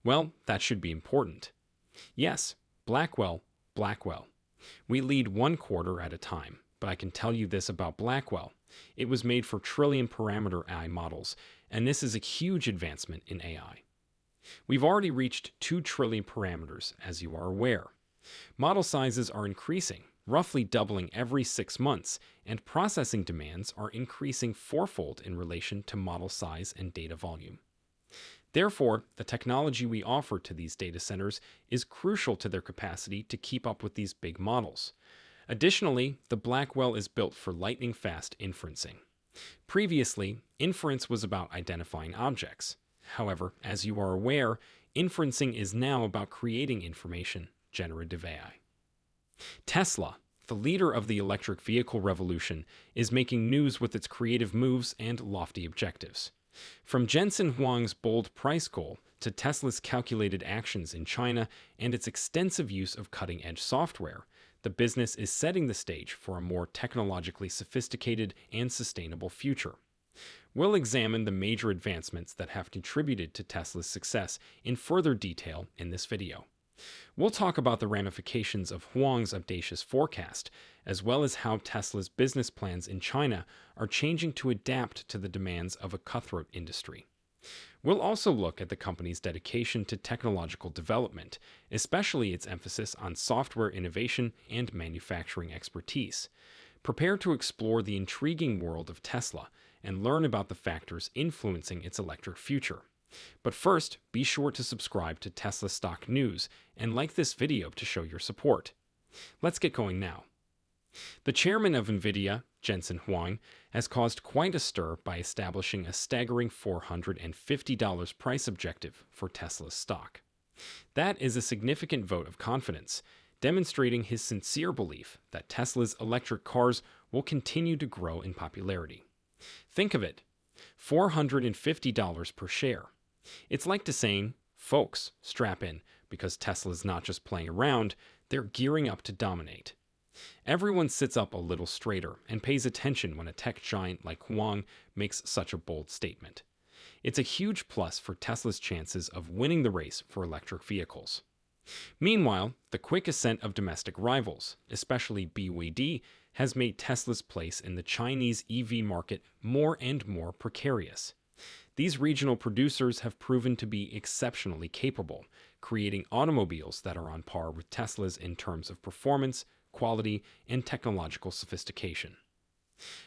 Well, that should be important. Yes, Blackwell. We lead one quarter at a time, but I can tell you this about Blackwell. It was made for trillion parameter AI models, and this is a huge advancement in AI. We've already reached 2 trillion parameters, as you are aware. Model sizes are increasing, roughly doubling every 6 months, and processing demands are increasing fourfold in relation to model size and data volume. Therefore, the technology we offer to these data centers is crucial to their capacity to keep up with these big models. Additionally, the Blackwell is built for lightning-fast inferencing. Previously, inference was about identifying objects. However, as you are aware, inferencing is now about creating information, generative AI. Tesla, the leader of the electric vehicle revolution, is making news with its creative moves and lofty objectives. From Jensen Huang's bold price goal to Tesla's calculated actions in China and its extensive use of cutting-edge software, the business is setting the stage for a more technologically sophisticated and sustainable future. We'll examine the major advancements that have contributed to Tesla's success in further detail in this video. We'll talk about the ramifications of Huang's audacious forecast, as well as how Tesla's business plans in China are changing to adapt to the demands of a cutthroat industry. We'll also look at the company's dedication to technological development, especially its emphasis on software innovation and manufacturing expertise. Prepare to explore the intriguing world of Tesla and learn about the factors influencing its electric future. But first, be sure to subscribe to Tesla Stock News and like this video to show your support. Let's get going now. The chairman of NVIDIA, Jensen Huang, has caused quite a stir by establishing a staggering $450 price objective for Tesla's stock. That is a significant vote of confidence, demonstrating his sincere belief that Tesla's electric cars will continue to grow in popularity. Think of it, $450 per share. It's like to saying, folks, strap in, because Tesla's not just playing around, they're gearing up to dominate. Everyone sits up a little straighter and pays attention when a tech giant like Huang makes such a bold statement. It's a huge plus for Tesla's chances of winning the race for electric vehicles. Meanwhile, the quick ascent of domestic rivals, especially BYD, has made Tesla's place in the Chinese EV market more and more precarious. These regional producers have proven to be exceptionally capable, creating automobiles that are on par with Tesla's in terms of performance, quality, and technological sophistication.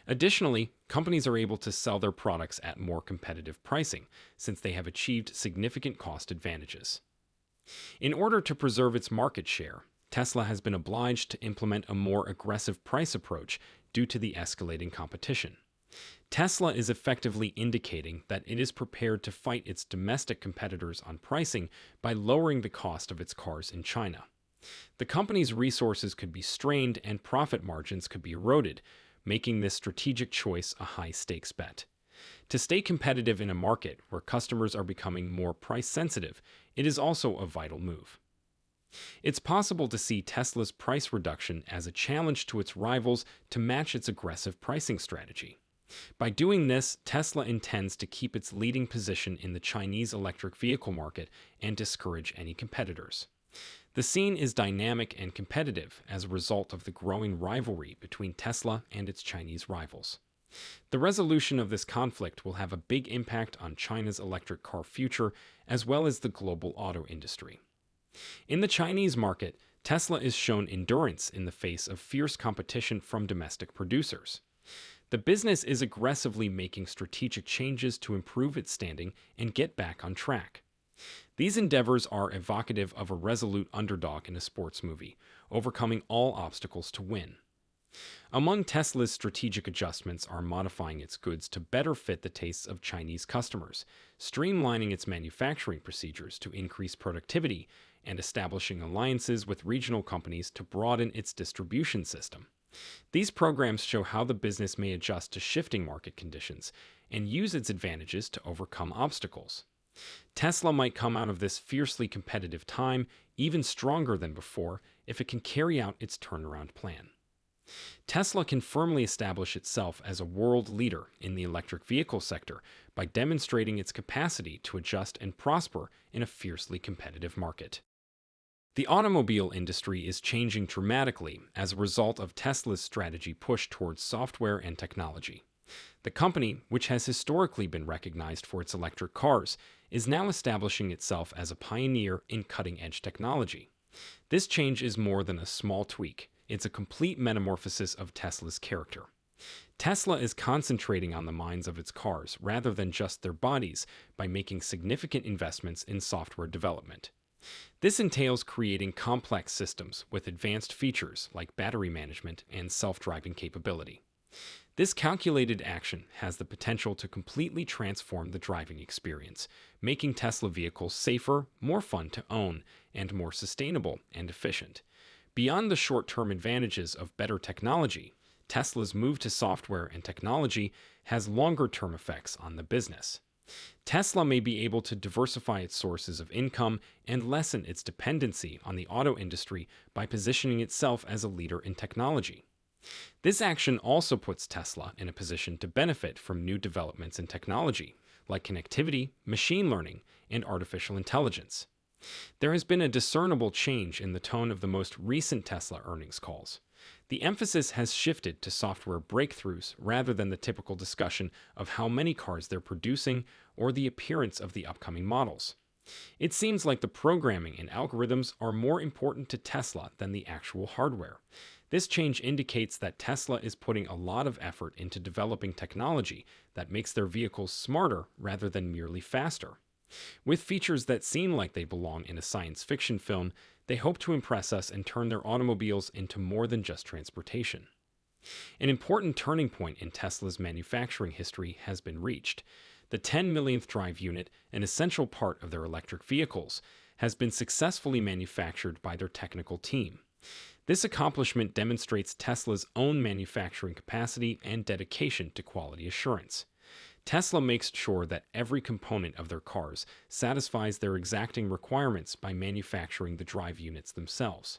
Additionally, companies are able to sell their products at more competitive pricing, since they have achieved significant cost advantages. In order to preserve its market share, Tesla has been obliged to implement a more aggressive price approach due to the escalating competition. Tesla is effectively indicating that it is prepared to fight its domestic competitors on pricing by lowering the cost of its cars in China. The company's resources could be strained and profit margins could be eroded, making this strategic choice a high-stakes bet. To stay competitive in a market where customers are becoming more price-sensitive, it is also a vital move. It's possible to see Tesla's price reduction as a challenge to its rivals to match its aggressive pricing strategy. By doing this, Tesla intends to keep its leading position in the Chinese electric vehicle market and discourage any competitors. The scene is dynamic and competitive as a result of the growing rivalry between Tesla and its Chinese rivals. The resolution of this conflict will have a big impact on China's electric car future as well as the global auto industry. In the Chinese market, Tesla is shown endurance in the face of fierce competition from domestic producers. The business is aggressively making strategic changes to improve its standing and get back on track. These endeavors are evocative of a resolute underdog in a sports movie, overcoming all obstacles to win. Among Tesla's strategic adjustments are modifying its goods to better fit the tastes of Chinese customers, streamlining its manufacturing procedures to increase productivity, and establishing alliances with regional companies to broaden its distribution system. These programs show how the business may adjust to shifting market conditions and use its advantages to overcome obstacles. Tesla might come out of this fiercely competitive time even stronger than before if it can carry out its turnaround plan. Tesla can firmly establish itself as a world leader in the electric vehicle sector by demonstrating its capacity to adjust and prosper in a fiercely competitive market. The automobile industry is changing dramatically as a result of Tesla's strategy push towards software and technology. The company, which has historically been recognized for its electric cars, is now establishing itself as a pioneer in cutting-edge technology. This change is more than a small tweak. It's a complete metamorphosis of Tesla's character. Tesla is concentrating on the minds of its cars rather than just their bodies by making significant investments in software development. This entails creating complex systems with advanced features like battery management and self-driving capability. This calculated action has the potential to completely transform the driving experience, making Tesla vehicles safer, more fun to own, and more sustainable and efficient. Beyond the short-term advantages of better technology, Tesla's move to software and technology has longer-term effects on the business. Tesla may be able to diversify its sources of income and lessen its dependency on the auto industry by positioning itself as a leader in technology. This action also puts Tesla in a position to benefit from new developments in technology, like connectivity, machine learning, and artificial intelligence. There has been a discernible change in the tone of the most recent Tesla earnings calls. The emphasis has shifted to software breakthroughs rather than the typical discussion of how many cars they're producing or the appearance of the upcoming models. It seems like the programming and algorithms are more important to Tesla than the actual hardware. This change indicates that Tesla is putting a lot of effort into developing technology that makes their vehicles smarter rather than merely faster. With features that seem like they belong in a science fiction film, they hope to impress us and turn their automobiles into more than just transportation. An important turning point in Tesla's manufacturing history has been reached. The 10 millionth drive unit, an essential part of their electric vehicles, has been successfully manufactured by their technical team. This accomplishment demonstrates Tesla's own manufacturing capacity and dedication to quality assurance. Tesla makes sure that every component of their cars satisfies their exacting requirements by manufacturing the drive units themselves.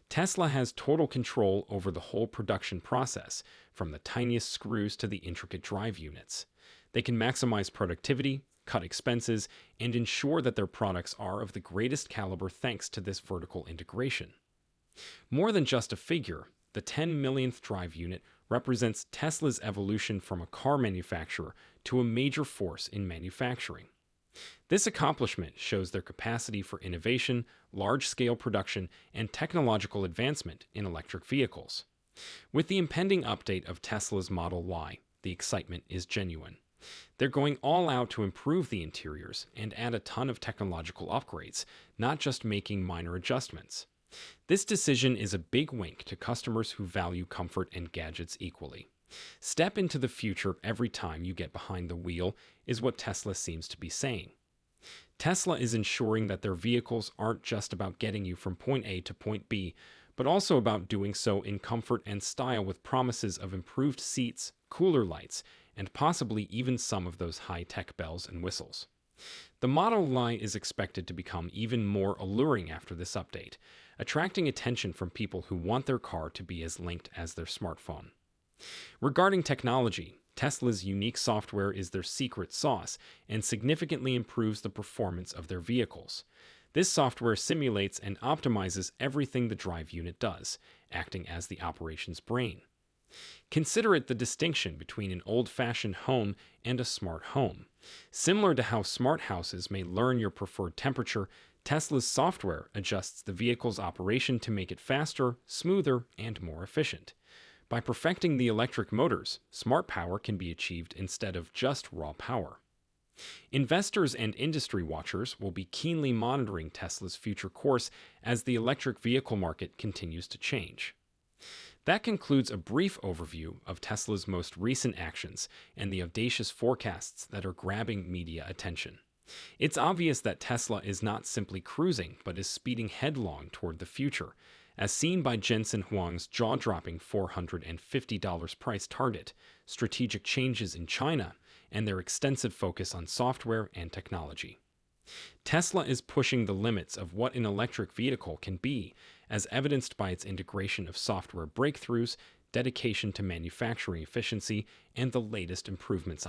Tesla has total control over the whole production process, from the tiniest screws to the intricate drive units. They can maximize productivity, cut expenses, and ensure that their products are of the greatest caliber thanks to this vertical integration. More than just a figure, the 10 millionth drive unit represents Tesla's evolution from a car manufacturer to a major force in manufacturing. This accomplishment shows their capacity for innovation, large-scale production, and technological advancement in electric vehicles. With the impending update of Tesla's Model Y, the excitement is genuine. They're going all out to improve the interiors and add a ton of technological upgrades, not just making minor adjustments. This decision is a big wink to customers who value comfort and gadgets equally. Step into the future every time you get behind the wheel is what Tesla seems to be saying. Tesla is ensuring that their vehicles aren't just about getting you from point A to point B, but also about doing so in comfort and style with promises of improved seats, cooler lights, and possibly even some of those high-tech bells and whistles. The Model Y is expected to become even more alluring after this update, attracting attention from people who want their car to be as linked as their smartphone. Regarding technology, Tesla's unique software is their secret sauce and significantly improves the performance of their vehicles. This software simulates and optimizes everything the drive unit does, acting as the operation's brain. Consider it the distinction between an old-fashioned home and a smart home. Similar to how smart houses may learn your preferred temperature, Tesla's software adjusts the vehicle's operation to make it faster, smoother, and more efficient. By perfecting the electric motors, smart power can be achieved instead of just raw power. Investors and industry watchers will be keenly monitoring Tesla's future course as the electric vehicle market continues to change. That concludes a brief overview of Tesla's most recent actions and the audacious forecasts that are grabbing media attention. It's obvious that Tesla is not simply cruising, but is speeding headlong toward the future, as seen by Jensen Huang's jaw-dropping $450 price target, strategic changes in China, and their extensive focus on software and technology. Tesla is pushing the limits of what an electric vehicle can be, as evidenced by its integration of software breakthroughs, dedication to manufacturing efficiency, and the latest improvements.